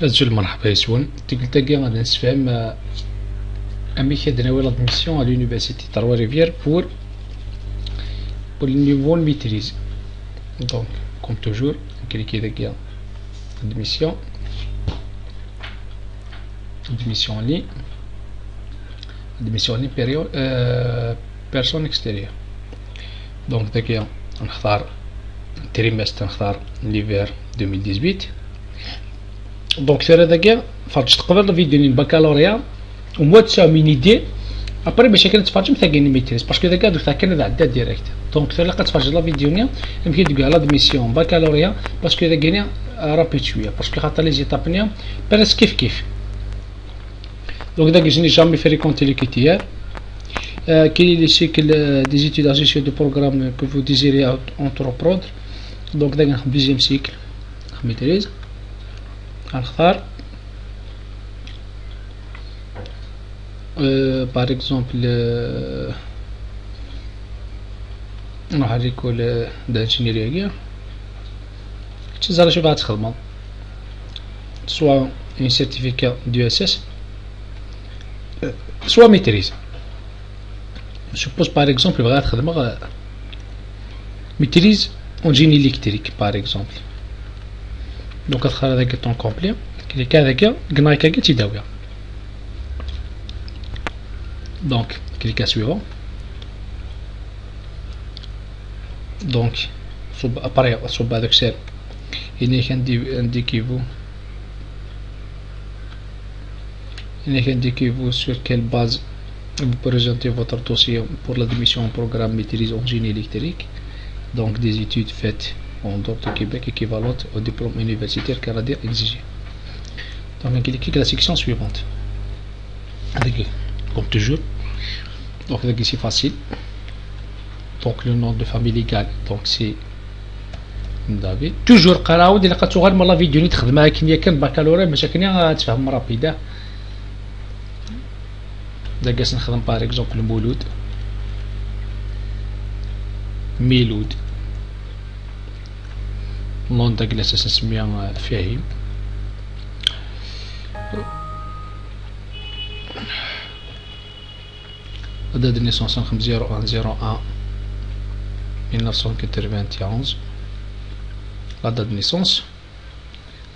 أزول مرحبا يسون تقلت غادي نسفهم أمي كدنا ولا دميسيون à l'université Trois-Rivières pour le niveau de maîtrise. Donc comme toujours cliquez là admission en ligne période personne extérieure. Donc دقيقة نختار تريمستر نختار l'hiver 2018. دونك ثلاثة دقيقة فرجت قبل الفيديو ديال البكالوريا وموا تساومين يدي ابري باش كنتفرج مثاقين ميتريز باسكو داك دوك كان عدا ديريكت. دونك ثلاثة كتفرج لا فيديو نيا يمكن تلقى لا دميسيون بكالوريا باسكو داك رابيد شويه باسكو خاطر لي زيتاب نيا بريس كيف دونك داك جيني جامي فريكونتي لي كيتيير كاين لي سيكل دي زيتود اجيسيون دو بروغرام كو فو ديزيري انتربرودر. دونك داك ناخد دوزيام سيكل ميتريز غنختار باغ اكزومبل نحركو لانجينيريا تزال شوف غتخدمو سوا ان سيرتيفيكا دو اس اس سوا ميتريز. سوبوز باغ اكزومبل بغا تخدم ميتريز اون جيني الكتريك باغ اكزومبل. دونك كتختار هذاك طون كومبلي كليك هذاك قناي كاع تيداوي. دونك كليك سويفون. دونك صوب اباري صوب هذاك الشيء هنا كنديكيفو sur quelle base vous présentez votre dossier pour l'admission au programme maîtrise en génie électrique. Donc des études faites en dehors du Québec équivalente au diplôme universitaire canadien exigé. Donc on clique la section suivante. Comme toujours. Donc c'est facile. Donc le nom de famille légal. Donc c'est David. Toujours قراو اللي لقيتو غير من لا فيديو اللي تخدمها كنيا كان بكالوريا باش كنيا تفهم رابيده. داكاس نخدم باغ اكزومبل ميلود نون داك الاساس نسميها فهيم. date de naissance 01/01 1991. La date de naissance.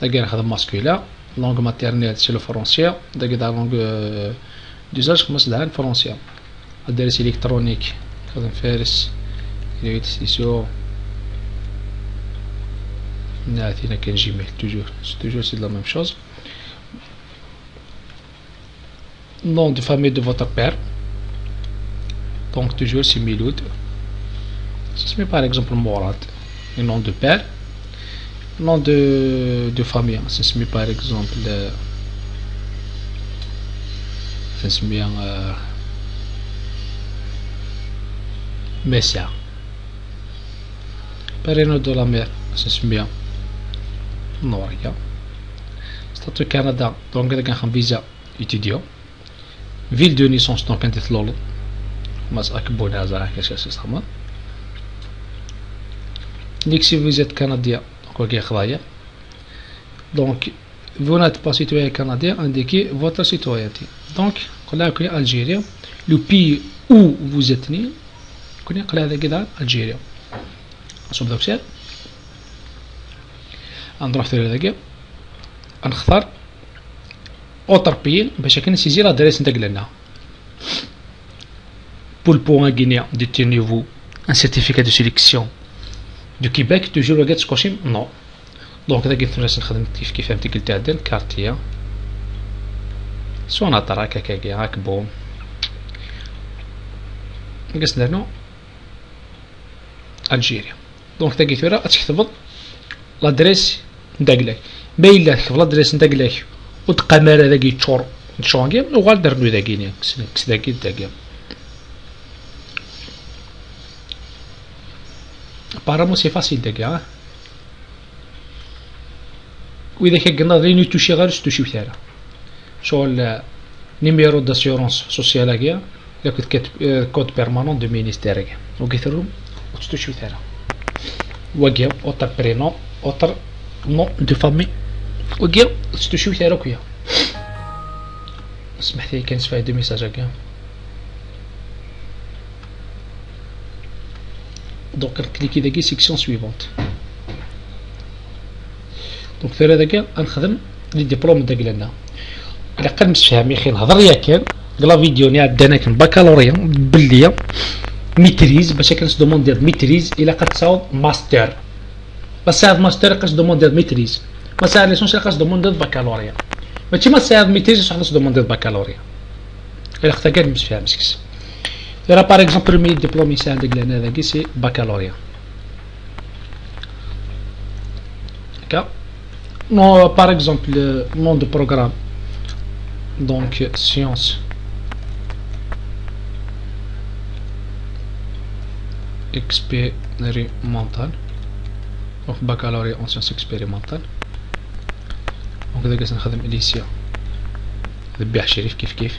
D'accord, هذا masculin. Langue maternelle c'est le français. D'accord, langue d'usage comme c'est le français. Adresse électronique. خدم فارس. Réussissons. نعطينا كان جيميل toujours c'est la même chose. Nom de famille de votre père. Donc toujours c'est Miloud. Ça se met par exemple Mourad. Le nom de père. Nom de famille. Ça se met par exemple ça se met Messia. Prénom de la mère. Ça se met Noria. Statut Canada. Donc il y a un visa étudiant. Ville de naissance donc un titre lolo. Mas akbona za كاش يستعمل. Dès que si vous êtes canadien, donc vous n'êtes pas citoyen canadien, indiquez votre citoyenneté. Donc, quand on est algérien, le pays où vous êtes né, on est algérien. أصوب ذاك الشيء. نروح ثلاثة نختار autre pays باش كنسيزي l'adresse نتاع لنا. Pour un Guinéen détenez-vous un certificat de sélection du Québec toujours le gars سكوشيم non. Donc هذا قلت الناس نخدم كيف فهمتي قلت عندنا كارتيا سواء نطرا كاكا هاك بون قلت لنا الجيريا. دونك تا قلت راه تكتب لادريس نداكلاك باين لك في لادريس نداكلاك وتقامر هذاك يتشور نشونغي وغادر نو داكينيا كس داكي داكيا. Apparemment c'est facile داكيا. وإذا كان غير توشي غير توشي بثارة شغل نيميرو داسيورونس سوسيال هكيا إذا كنت كاتب كود بيرمانون دو مينيستير هكيا وكيثرهم وتشتوشي بثارة وكيا أوتر برينون أوتر نون دو فامي وكيا تشوف ثيرا كويا سمحت لي كان سفاي دو ميساج هكا دونك نكليكي داكي سيكسيون سويفونت دونك ثيرا داكا غنخدم لي ديبلوم داك لنا الا قد مسفهم يا اخي نهضر ياك لا فيديو ني عندنا كان بكالوريا باللي ميتريز باش كنس دوموندير ميتريز الا قد تصاوب ماستر بس هاد ماستر قاش دوموندير ميتريز ما ساعد ليسونس قاش دوموندير بكالوريا ماشي ما ساعد ميتريز قاش دوموندير بكالوريا الا ختا كان مسفهم مسكس راه باغ اكزومبل بروميي ديبلوم يساعد داك لنا داكي سي بكالوريا هكا نو باغ اكزومبل نون دو بروغرام دونك سيونس expérimental donc baccalauréat en sciences expérimentales donc داك سنخدم اليسيا ذبيح شريف كيف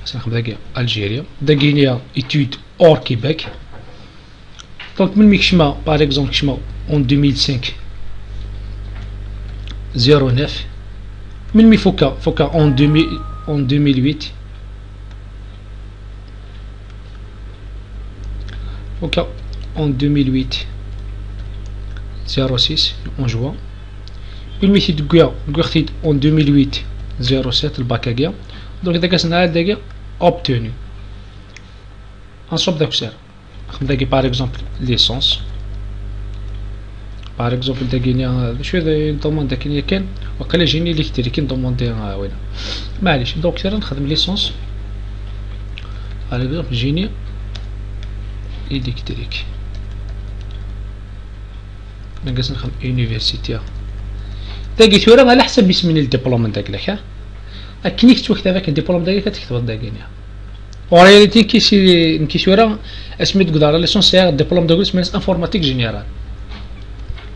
سنخدم داك الجيريا داكينيا ايتود اور كيبيك دونك من ملي كشما باغ اكزومبل كشما اون 2005 09 من ملي فوكا اون 2008 فوكا en 2008 06 en juin بالميتي دكيا دكيا en 2008 07 الباكاكيا دونك داك السنة داكيا obtenu نصوب داك السر نخدم داكي باغ اكزومبل ليسونس باغ اكزومبل داكينيا شويه دوموند داكينيا كان وقيلا جيني الكتريكي ندوموندي وين معليش دونك سير نخدم ليسونس باغ اكزومبل جيني الكتريك نقص نخدم يونيفرسيتي داكي ثورا على حسب اسم الدبلوم داك لك كي كتكتب هذاك الدبلوم داك كتكتب داكينيا ورياليتي كيسي ثورا اسمي تقدر ليسونس الدبلوم داك سميت انفورماتيك جينيرال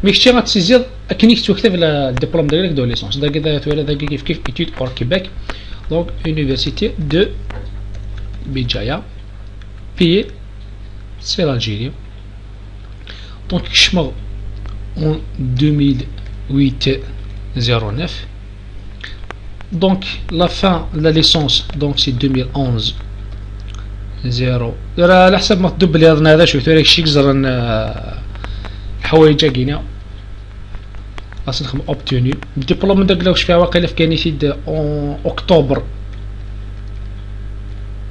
مي كنتي غتسيزير كي كتكتب الدبلوم داك دو ليسونس داك ثورا داك كيف ايتود اور كيبيك دونك يونيفرسيتي دو بيجايا بي c'est l'Algérie. Donc, chemin en 2008-09. Donc, la fin de la licence, donc c'est 2011 0. على حسب ما تدبل هذا هذا شوف توريك شي كزر الحوايج كاينه خاص نخدم اوبتوني الدبلوم داك واش فيها واقيلا في كانيتيد اون اكتوبر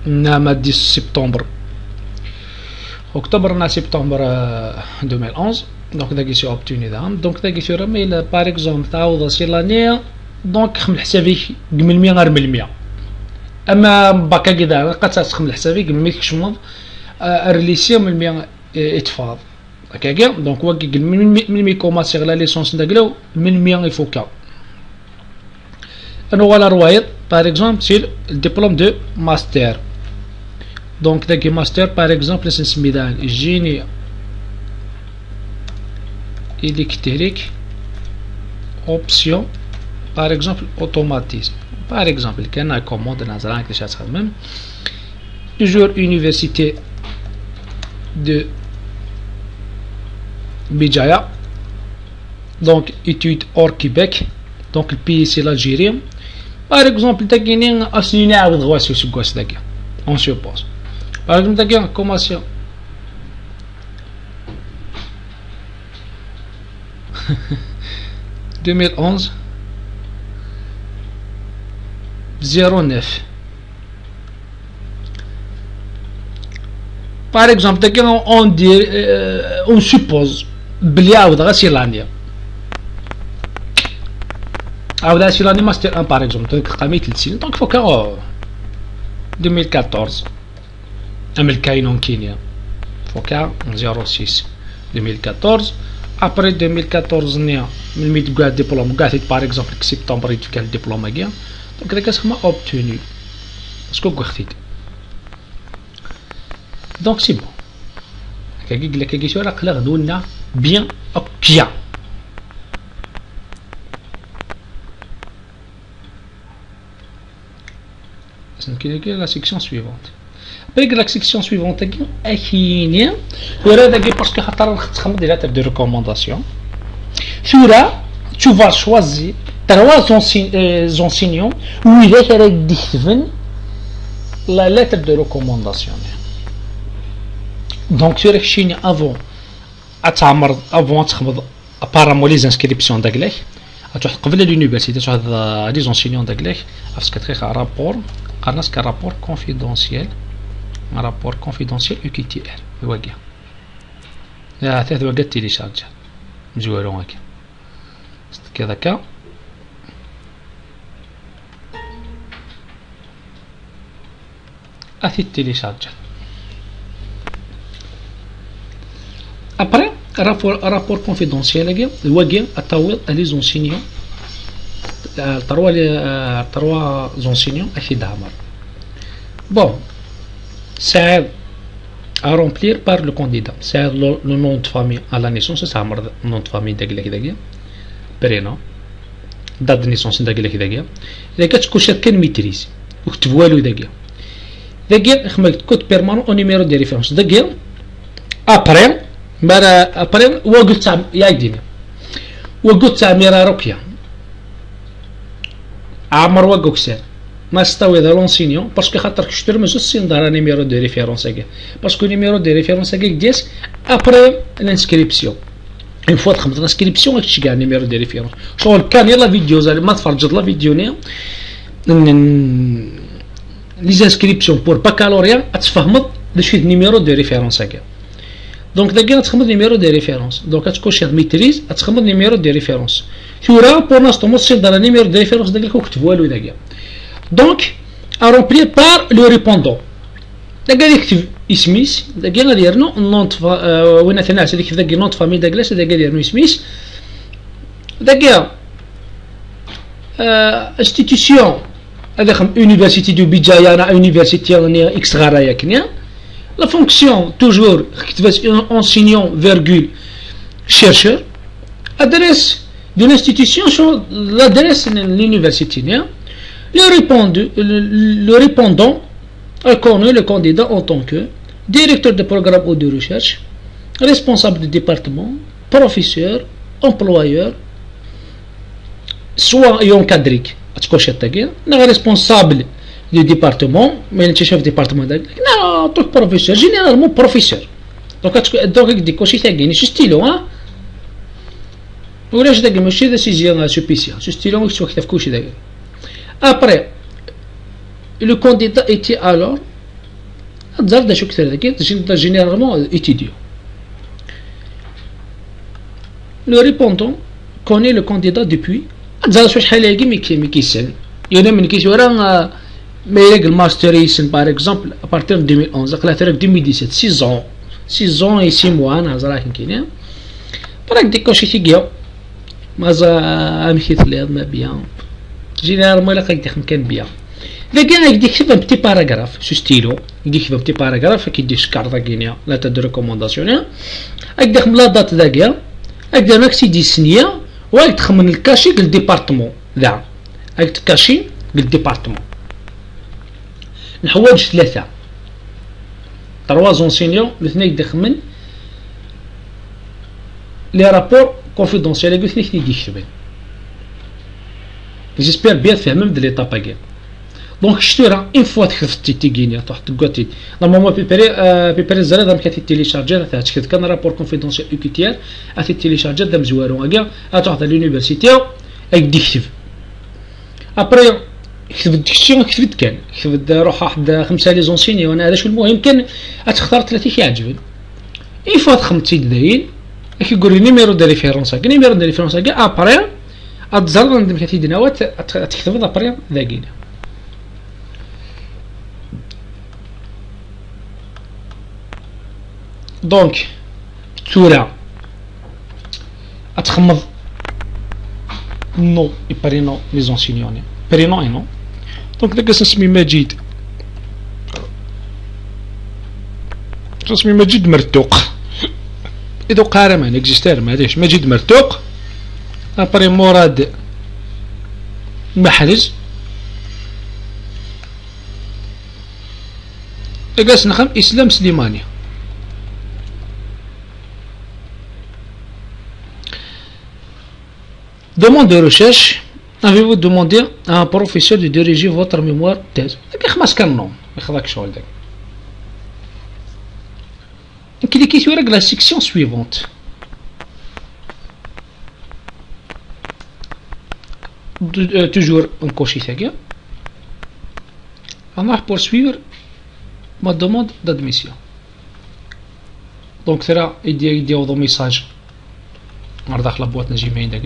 نعم 10 سبتمبر اكتوبر نا سبتمبر 2011 دونك داكي سي اوبتوني دام دونك داكي سي رمي باغ اكزومبل تعوض سي لاني دونك خمل حسابي قبل 100 غير 100 اما باكا كذا قد تخمل حسابي قبل 100 كشمض الريليسي من 100 اتفاض هكاكا دونك واكي من 100 كوماسي لا ليسونس داكلاو من 100 يفوكا انا ولا روايض باغ اكزومبل سي الدبلوم دو ماستر دونك داكي ماستر باغ اكزومبل نسمي دان جيني الكتريك اوبسيون باغ اكزومبل اوتوماتيزم باغ اكزومبل كان كوموند نازران كيفاش تخدم توجور يونيفرسيتي دو بيجايا دونك ايتود اور كيبيك دونك البي سي l'Algérie باغ اكزومبل داكيني اصلي نعاود غواسي سكواس داكي اون سوبوز باغ اكزومبل داكي كوماسيون 2011 09 par exemple داكي اون دير اون سوبوز بلي عاود غاسي لانيا عاود غاسي لاني ماستر 1 par exemple دونك قامي 3 سنين دونك فوكا 2014 عمل كاينون كينيا فوكا 06 2014 après 2014 نيا من ميت كاع ديبلوم كاع باغ اكزومبل سبتمبر يجي كان الدبلوم كاع دونك داك اسمها اوبتوني اسكو كوختيت دونك سي بون هكا قال لك كي شو راه قلا غدولنا بيان اوكيا كاين لا سيكسيون سويفونت بريك لا سيكسيون سويفونت كاين اكيني ورا داكي باسكو خاطر تخمم ديجا تاع دي ريكومونداسيون ثورا tu vas choisir 3 enseignants où il est la lettre de recommandation. Donc tu réfléchis avant apparemment les inscriptions d'aglac تروح قبل l'université تروح les enseignants d'aglac parce que très rapport قالنا سك rapport confidentiel UQTR واقع لا 3 واقع تيليشارج مزوالو هكا كذا كا أثي télécharge. Après, rapport confidentiel, les enseignants, 3 enseignants bon, c'est à remplir par le candidat. C'est le nom de famille à la naissance, c'est le nom de famille d'Aglac, prénom, date de naissance d'Aglac. Il y a 4 couches de maîtrise, ou tu vois le dégât. خملت كود بيرمانون او نيميرو دي ريفيرونس دقيق ابري وقلت يا ديني وقلت ميرا روكيا عمر وقوكسير ما استوي ذا لونسينيون باسكو خاطر كشتر ما جوست سين نيميرو دي ريفيرونس هكا باسكو نيميرو دي ريفيرونس هكا ديس ابري لانسكريبسيون اون فوا تخمت لانسكريبسيون هاك كاع نيميرو دي ريفيرونس شغل كان يلا فيديو ما تفرجت لا فيديو نيا les inscriptions pour baccalauréat تفهمت لشي numéro de référence هكا دونك داكا تخمم numéro de référence دونك تكون شي ميتريز تخمم numéro de référence ثورا بور ناستو موصل دار numéro de référence داك كتب والو داكا دونك ا رومبلي بار لو ريبوندون داكا يكتب اسميس داكا غادي يرنو نونط وين تنعس اللي كيف داكا نونط فامي داكلاس داكا يرنو اسميس داكا انستيتيسيون هذا خم université de Bidjaya na université X غرايا كنيا la fonction toujours كتبت enseignant virgule chercheur adresse de l'institution sur l'adresse de l'université le répondant reconnaît le candidat en tant que directeur de programme ou de recherche responsable du département professeur employeur soit encadré responsable du département, mais le chef du département, non, tout professeur, généralement professeur. Donc, il dit que c'est ce stylo, hein. Ou là, je dis que c'est décision spéciale. Ce stylo, il faut qu'il couche d'ailleurs. Après, le candidat était alors, généralement étudiant. Le répondant connaît le candidat depuis. زاد شحال هاكي مي كيسال يونا من كيس ورا ما يلاقي الماستر يسن باغ اكزومبل ابارتير 2011 قلا تاع 2017 6 ans et 6 mois انا زرا كاين براك ديكو شي تيغيو مازا امشي تليض ما بيان جينيرالمون لا كيدخل كان بيان اذا كان يديك كتب بتي باراغراف سو ستيلو يديك كتب بتي باراغراف كيدير كارطه كينيا لا تا دو ريكومونداسيون اكدخ لا دات داكيا اكدير ماكسي دي سنيه واك تخمن الكاشي قل ديبارتمون ذا هاك تكاشي قل ديبارتمون الحوايج 3 زونسينيون الاثنين يدخمن لي رابور كونفيدونسيال قلت لك نيجي يكتبين جيسبير بيان تفهم من لي طابا كاع دونك شتورا اون فوا تكتب تيغينيا تحط كوتي نورمالمون بيبري زرا دام كاتي تيليشارجي تاع تكتب كان رابور كونفيدونسيال او كي تي ار اتي تيليشارجي دام زوارو كاع تروح لونيفرسيتي اك ديكتيف ابري كتبت ديكسيون كتبت كان كتبت روح واحد 5 لي زونسيني وانا هذا شو المهم كان تختار 3 كيعجبك اون فوا تخمتي داين كيقول لي نيميرو دو ريفيرونس هكا نيميرو دو ريفيرونس هكا ابري اتزرب عندك كاتي دناوات تكتب ابري ذاكينا دونك تورا اتخمض نو اي برينو لي زونسينيون برينو اي نو دونك داك اسمي مجيد اسمي مجيد مرتوق اذا قارا ما نكزيستير معليش مجيد مرتوق ابري مراد محرز اكاس نخم اسلام سليماني Demande de recherche. Avez-vous demandé à un professeur de diriger votre mémoire thèse? خمس كنو يخذك شغل داك. Cliquez sur la section suivante. Toujours un cocher ثانية. On va poursuivre ma demande d'admission. Donc ثرا يديو ميساج على داخل بواط نجيمين داك.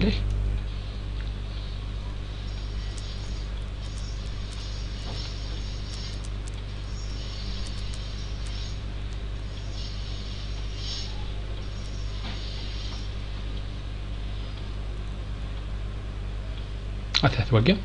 توقع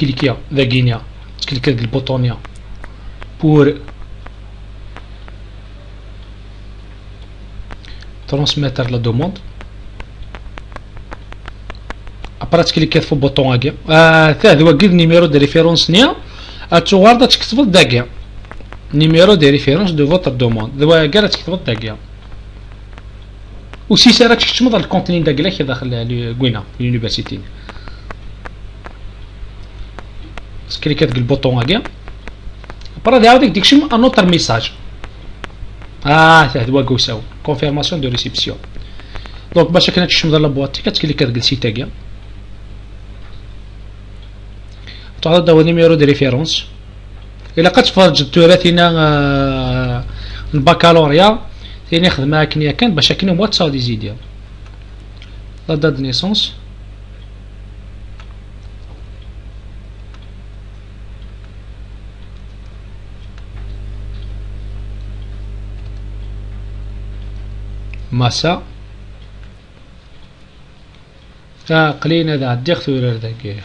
كليكيا ذاكينيا كليكيا البوطونيا pour transmettre la demande. après تكليكيات في البوطون هاكيا هذا هو كيف نيميرو دو ريفيرونس نيا اتوارد تكتب داكيا numéro de référence de votre demande. دابا كاع تكتب داكيا وسي سي راك تكتب الكونتيني داكيا داخل كوينا لونيفرسيتي. كليكات البوطون هاكيا برا عاودك تكتب ان اوتر ميساج. هذا هو كوساو كونفيرماسيون دو ريسيبسيون. دونك باش كنا تكتب لا بواط كتكليكات السيت هاكيا تعطي هو نيميرو دو ريفيرونس. إلا كتفرج التراثينا البكالوريا ثاني خدمة كنيا كان باش كاين هما تصاودي زيديا لا دات دو نيسونس ماسا قلينا هذا عندي ثورر داك.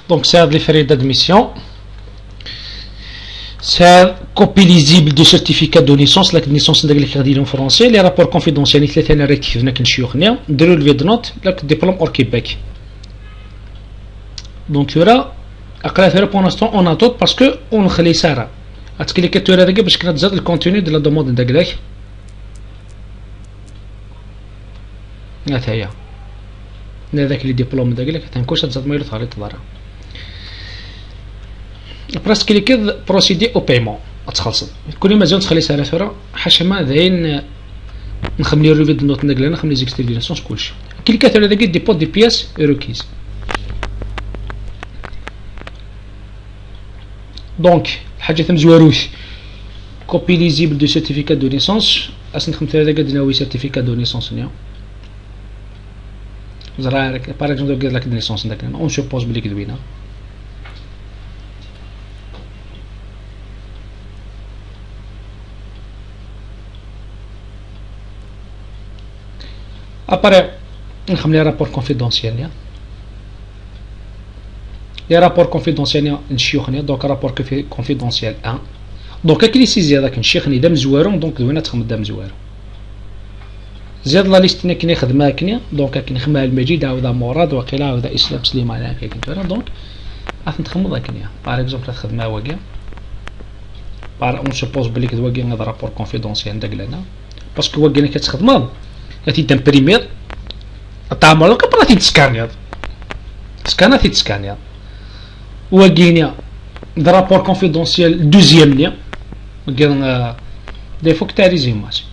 دونك سي هاد لي فري دادميسيون. C'est copie lisible du certificat de licence, la licence de en français, les rapports confidentiels, les rectifs, de relevé de notes, le diplôme hors Québec. Donc, il y aura, pour l'instant, on attend parce que on a les Sarah. Est-ce que les capteurs de parce qu'on a le contenu de la demande d'agréé? Là, avec les diplômes d'agréé, c'est un coche à zad mail thalit dara. براسك كليكي بروسيدي او بايمون تخلص كل مازال تخلي سالا فرا حاشا داين نخملي ريفي دو نوت نقلا نخملي زيكستيفيناسيون كلشي كليكات على داك ديبو دي بياس روكيز. دونك الحاجه مزواروش كوبي ليزيبل دو سيرتيفيكات دو ليسونس اش نخمت هذاك دناوي سيرتيفيكات دو ليسونس نيا زرا باغ اكزومبل قال لك ليسونس داك اون سوبوز بلي كدوينا. Après, on a les rapports confidentiels. Les rapports confidentiels, donc rapport confidentiel 1. Donc, quand il s'agit de cheikh ni dam zouaron, donc de venir de dam zouaron. زاد لا ليست كنا خدمه كنا دونك كنخدمها المجيد عاود مراد وقيلا عاود اسلام سليمان هكا كنت دونك راح نتخمض كنا باغ اكزومبل خدمه واقع باغ اون سوبوز بلي كدواقع هذا رابور كونفيدونسيال داك لنا باسكو واقع كتخدم غادي تمبريمير الطعم ولا كبرا تيتسكانيا سكانا تيتسكانيا واقعين ذا رابور كونفيدونسيال دوزيام ليا واقع دي فوك تاع ريزيماج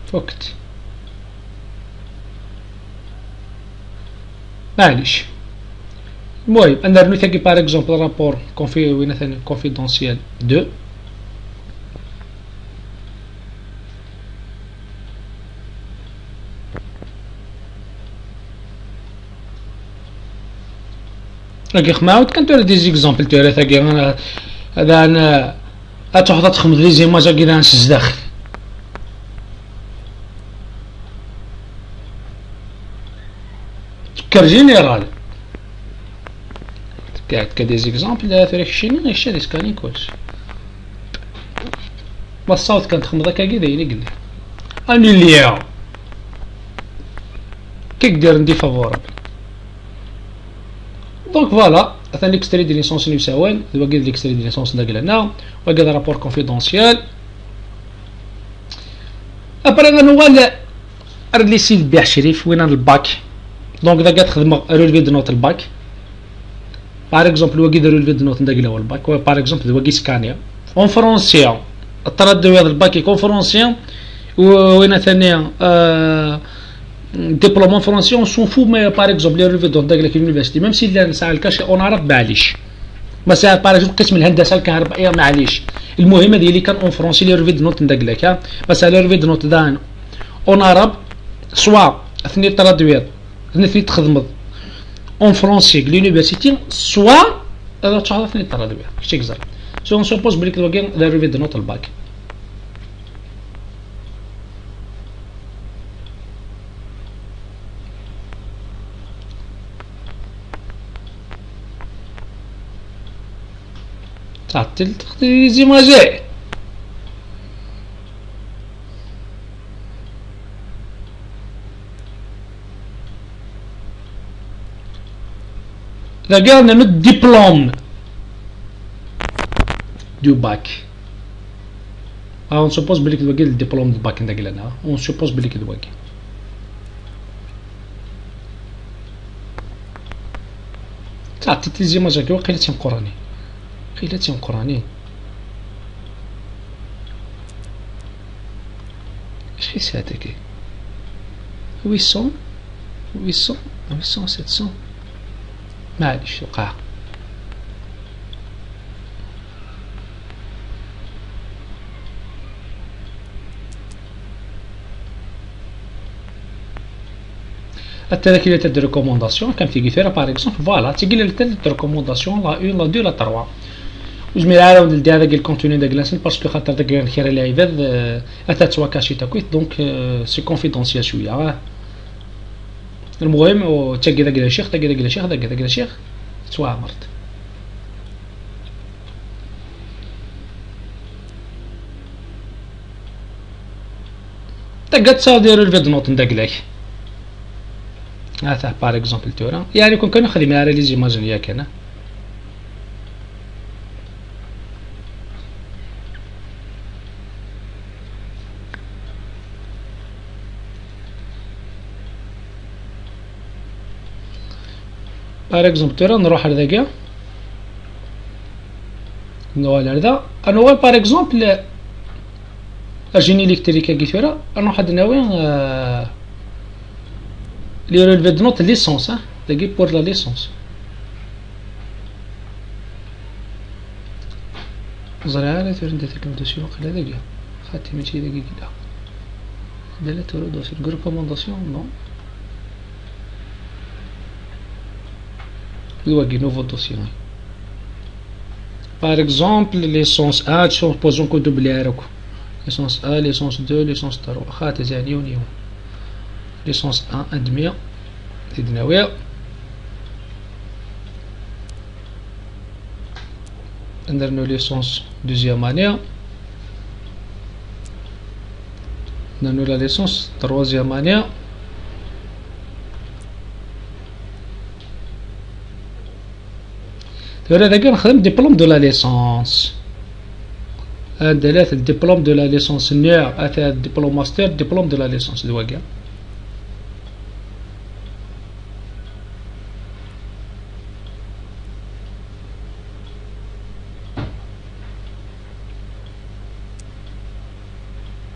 فوقت معليش المهم انا رنو ثاني باغ اكزومبل رابور وين ثاني كونفيدونسيال 2 راكي خماوت كنتو دي زيكزامبل تاع ثاكي انا هذا انا اتوحد تخمد لي زيماج كي نسز داخل تكر جينيرال كاع دي زيكزامبل تاع ثريك شيني غير شادي سكاني كلشي ما الصوت كان تخمض هكا كي داير يقول لي انوليا كي دير ندي فافورابل. دونك فوالا مثلا ليكستري دي ليسونس يساوان دابا كاين ليكستري دي ليسونس داك لهنا وكاين رابور كونفيدونسيال. ابري غنوال لي سيت بيع شريف وين الباك. دونك اذا كتخدم رولفي دو نوت الباك باغ اكزومبل واكي رولفي دو نوت نداك هو الباك باغ اكزومبل واكي سكانيا اون فرونسيا التردد هذا الباك يكون فرونسيا وين ثانيه ديبلومون فرونسي اون سون فو. مي باغ اكزومبل لي رولفي دو نوت داك اليونيفرسيتي ميم سي نسعى الكاش اون عرب معليش مثلا باغ اكزومبل قسم الهندسه الكهربائيه معليش المهمه ديالي كان اون فرونسي لي رولفي دو نوت نداك لك مثلا لي رولفي دو نوت دان اون عرب سوا اثني ترادوير اثني تخدمض اون فرونسي لونيفرسيتي سوا هذا تعرف اثني ترادوير كشي كزاف سو سوبوز بليك لوغين لا رولفي دو نوت الباك. تعطل تخدي زيماجي Regarde notre diplôme du bac. On suppose que le diplôme du bac est là. On suppose que le bac. Ça, tu te dis, moi, j'ai que qu'il est en Coran. Qu'il est en Coran. Qu'est-ce que c'est attaqué? 800, 800, 800, 700. معليش وقع. التذاكر تاع ريكومونداسيون كان تيجي فيها باغ اكزومبل فوالا تيجي لها تاع ريكومونداسيون لا 1 لا 2 لا 3 وجميع العالم ديال هذاك الكونتوني داك لاسن باسكو خاطر داك الخير العباد اتا توا كاشي تاكويت دونك سي كونفيدونسيال شويه. المهم تاكي داك الشيخ تاكي داك الشيخ داك الشيخ توا عمرت تاكا تصاوديرو الفيد نوت نداك لك هذا باغ اكزومبل تورا يعني كون كنخدم على لي زيماج ياك انا باغ اكزومبل تورا نروح لذاكا نوال هذا نوال باغ اكزومبل اجيني الكتريكا كي تورا نروح هاد ناوي لي رولفي دو نوت ليسونس داكي بور لا ليسونس زرعه لا تورا ندير دوسيون خلا داكا خاطي ماشي داكي كدا لا تورا دوسيون ريكومونداسيون نو لواكي نوفو دوسيون باغ اكزومبل ليسونس ا سوبوزون كو دوبلي راكو ليسونس ا ليسونس 2 ليسونس 3 خاطي زاني ونيو ليسونس 1 ادمي تدناوية ندرنو ليسونس دوزيام اني ندرنو لا ليسونس تروازيام اني هذا كنخدم ديبلوم دو لا ليسونس هذا الدبلوم دو لا ليسونس نير هذا الدبلوم ماستر ديبلوم دو لا ليسونس دواكا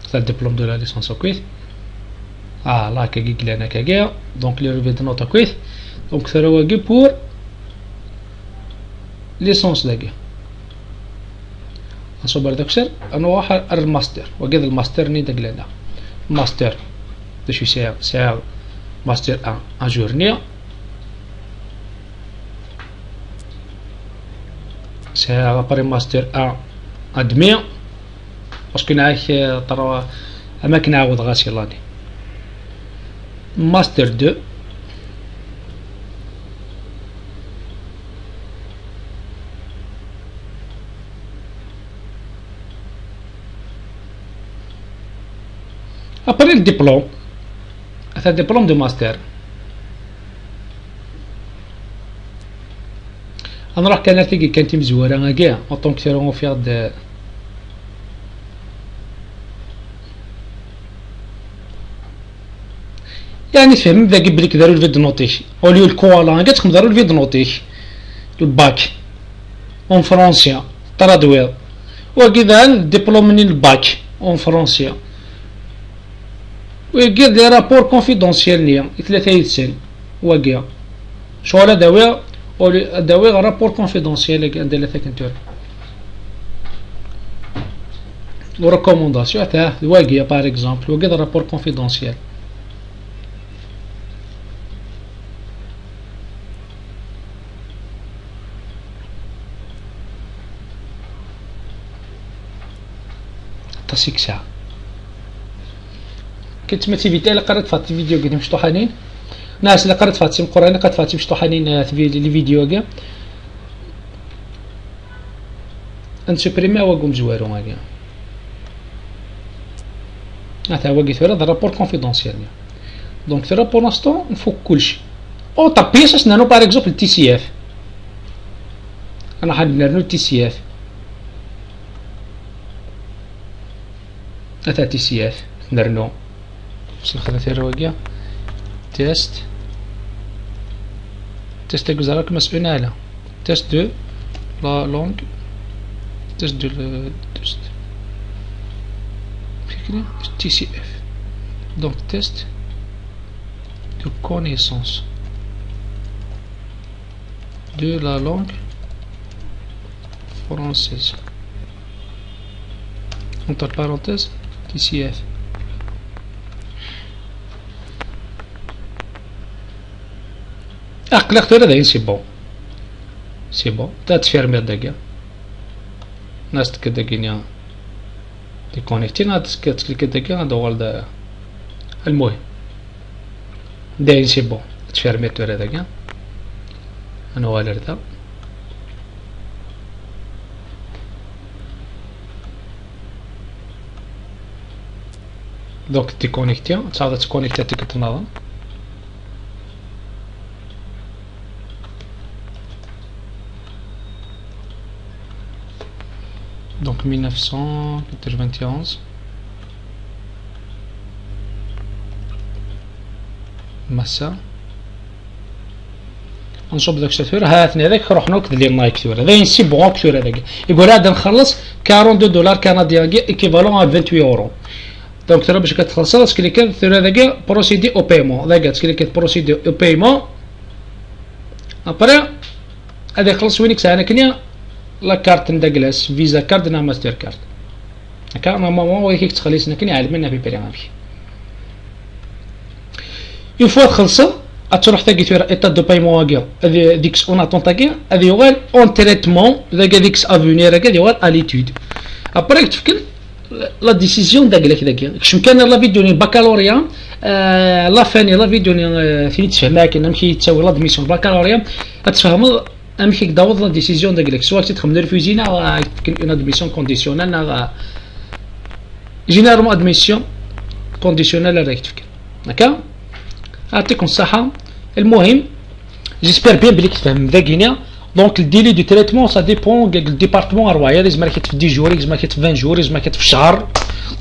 هذا الدبلوم دو لا ليسونس كويس لا كاكي كلانا كاكيا دونك لي ريفي دو نوت كويس دونك ثرواكي بور ليسونس داكي نصبر داكشر انا واحد الماستر وكذا الماستر ني داك لنا ماستر باش يساعد ماستر ان جورني ساعة ابري ماستر ان ادمي باسكو نعيش ترى اماكن نعاود غاسي لاني ماستر 2 ابري الدبلوم، هذا دبلوم دو ماستر. غنروح كان تيجي كانت مزوره كاع اونطون كثيرون فيها د يعني تفهم بدا بلي كداروا الفيد نوتيش اوليو الكوالا كاع تقدروا الفيد نوتيش الباك اون فرونسيا ترادوير وكذا الدبلوم من الباك اون فرونسيا وكذا دي رابور كونفيدونسيال نيا ثلاثه يتسن وكذا شغل داويه داوي رابور كونفيدونسيال عندنا ثاكنتور و ريكومونداسيون تاع واقيه باغ اكزومبل وكذا رابور كونفيدونسيال. تاسيك ساعه كنت ماتيفيتي الا قرات فات الفيديو قد مشطوحانين ناس اللي قرات فاتي القران قد فاتي مشطوحانين في لي فيديو كاع نسوبريمي واقوم زوارو هكا هذا هو قلت هذا رابور كونفيدونسيال دونك ترى بور لانستون نفك كلشي او طابيس اش نانو باغ اكزومبل تي سي اف انا حاب نرنو تي سي اف هذا تي سي اف نرنو باش نخدم في الرواقية تيست تيست اكزارا كما سؤالنا على تيست دو لا لونغ تيست دو تيست فيكري تي سي اف دونك تيست دو كونيسونس دو لا لونغ فرونسيز entre parenthèses TCF. عقل اختار هذا سي بون سي بون تتفيرمي داكيا ناس تكداكينيا دي كونيكتي ناس كتكليك داكيا دوال المهم داين سي بون تفيرمي تورا داكيا انا والردا دونك تيكونيكتي تعاود تكونيكتي تنظم دونك 1991 مسا نشوف داك الشتور هاتني هذاك روح نوك ديال نايك ثور هذا ينسي بون كثور هذاك يقول هذا نخلص 42 دولار كنديان ايكيفالون ا 28 اورو دونك ترى باش كتخلصها تكليكي ثور هذاك بروسيدي او بايمون هذاك تكليكي بروسيدي او بايمون ابري هذا يخلص وينك ساعه كنيا لا كارت نداكلاس فيزا كارد نا ماستر كارد هكا نورمالمون هو كيك تخليسنا كني عالمنا ببريمافي اون فوا تخلصها تروح تاكي تورا ايطا دو بايمون هاكيا هذه ديكس اون اتون تاكي هذه يوغال اون تريتمون ذاك ديكس افونير هكا يوغال ا ليتود ابري تفكر لا ديسيزيون داكلاك داكيا شنو كان لا فيديو الباكالوريا لا فاني لا فيديو فين تفهم كاين نمشي تساوي لا دميسيون الباكالوريا تفهم امشي كداوض لا ديسيزيون داكلاك سواء تدخل ريفوزينا كاين اون ادميسيون كونديسيونال جينيرالمون ادميسيون كونديسيونال راك تفكر هكا يعطيكم الصحة. المهم جيسبر بيان بلي كتفهم داكينيا دونك الديلي دو تريتمون سا ديبون الديبارتمون رواية لازم راك في 10 جور لازم راك في 20 جور لازم راك في شهر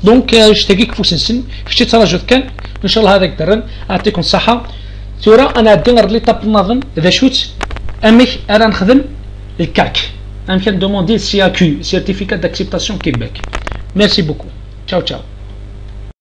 دونك شتاكيك فوس نسن فشتي تراجع كان ان شاء الله هذاك درن. يعطيكم الصحة. ثورة انا غادي نرد لي طاب النظم اذا شوت اميك انا نخدم الكاك انا كندوموندي سي ا كيو سيرتيفيكات داكسبتاسيون كيباك. ميرسي بوكو. تشاو تشاو.